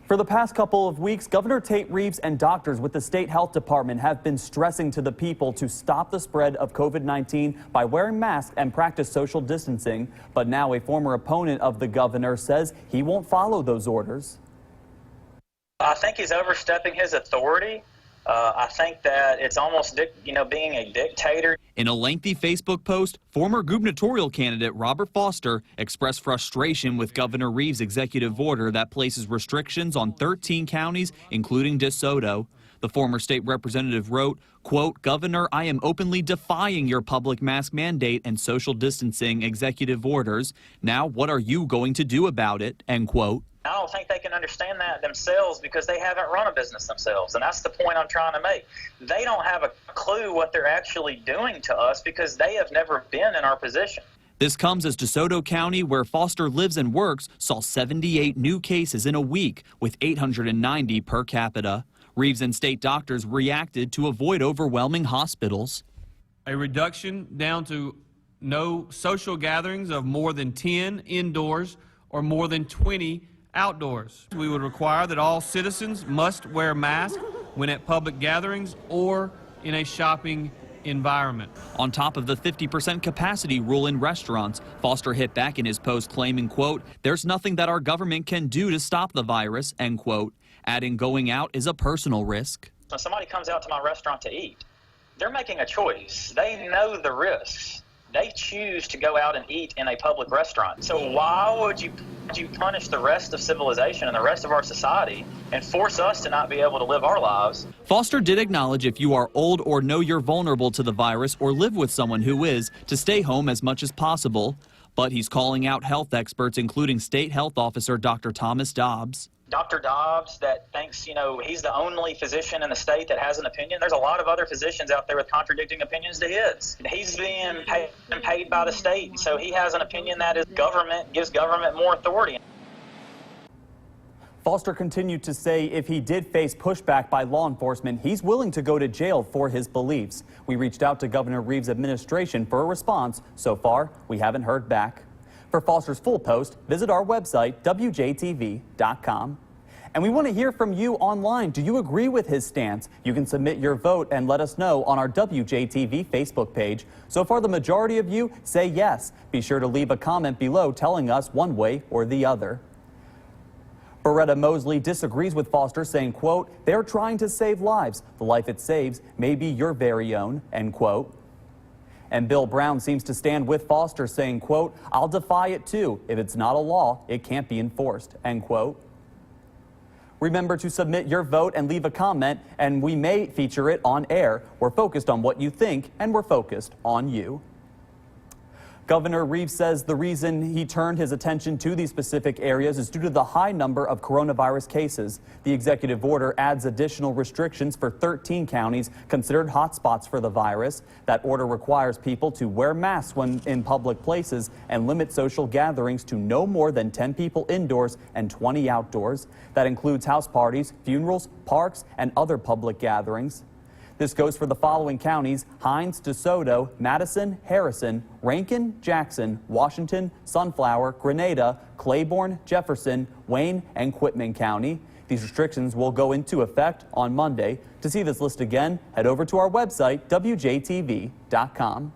For the past couple of weeks, Governor Tate Reeves and doctors with the state health department have been stressing to the people to stop the spread of COVID-19 by wearing masks and practice social distancing. But now a former opponent of the governor says he won't follow those orders. I think he's overstepping his authority. I think that it's almost, being a dictator. In a lengthy Facebook post, former gubernatorial candidate Robert Foster expressed frustration with Governor Reeves' executive order that places restrictions on 13 counties, including DeSoto. The former state representative wrote, quote, "Governor, I am openly defying your public mask mandate and social distancing executive orders. Now, what are you going to do about it?" End quote. I don't think they can understand that themselves because they haven't run a business themselves, and that's the point I'm trying to make. They don't have a clue what they're actually doing to us because they have never been in our position. This comes as DeSoto County, where Foster lives and works, saw 78 new cases in a week with 890 per capita. Reeves and state doctors reacted to avoid overwhelming hospitals. A reduction down to no social gatherings of more than 10 indoors or more than 20 outdoors. We would require that all citizens must wear masks when at public gatherings or in a shopping environment. On top of the 50% capacity rule in restaurants, Foster hit back in his post claiming, quote, "There's nothing that our government can do to stop the virus," end quote, adding going out is a personal risk. When somebody comes out to my restaurant to eat, they're making a choice. They know the risks. They choose to go out and eat in a public restaurant. So why would you punish the rest of civilization and the rest of our society and force us to not be able to live our lives? Foster did acknowledge if you are old or know you're vulnerable to the virus or live with someone who is, to stay home as much as possible. But he's calling out health experts, including State Health Officer Dr. Thomas Dobbs. Dr. Dobbs that thinks, he's the only physician in the state that has an opinion. There's a lot of other physicians out there with contradicting opinions to his. He's being paid by the state, so he has an opinion that gives government more authority. Foster continued to say if he did face pushback by law enforcement, he's willing to go to jail for his beliefs. We reached out to Governor Reeves' administration for a response. So far, we haven't heard back. For Foster's full post, visit our website, WJTV.com. And we want to hear from you online. Do you agree with his stance? You can submit your vote and let us know on our WJTV Facebook page. So far, the majority of you say yes. Be sure to leave a comment below telling us one way or the other. Beretta Mosley disagrees with Foster, saying, quote, "They're trying to save lives. The life it saves may be your very own," end quote. And Bill Brown seems to stand with Foster, saying, quote, "I'll defy it too. If it's not a law, it can't be enforced," end quote. Remember to submit your vote and leave a comment, and we may feature it on air. We're focused on what you think, and we're focused on you. Governor Reeves says the reason he turned his attention to these specific areas is due to the high number of coronavirus cases. The executive order adds additional restrictions for 13 counties considered hotspots for the virus. That order requires people to wear masks when in public places and limit social gatherings to no more than 10 people indoors and 20 outdoors. That includes house parties, funerals, parks, and other public gatherings. This goes for the following counties: Hinds, DeSoto, Madison, Harrison, Rankin, Jackson, Washington, Sunflower, Grenada, Claiborne, Jefferson, Wayne, and Quitman County. These restrictions will go into effect on Monday. To see this list again, head over to our website, WJTV.com.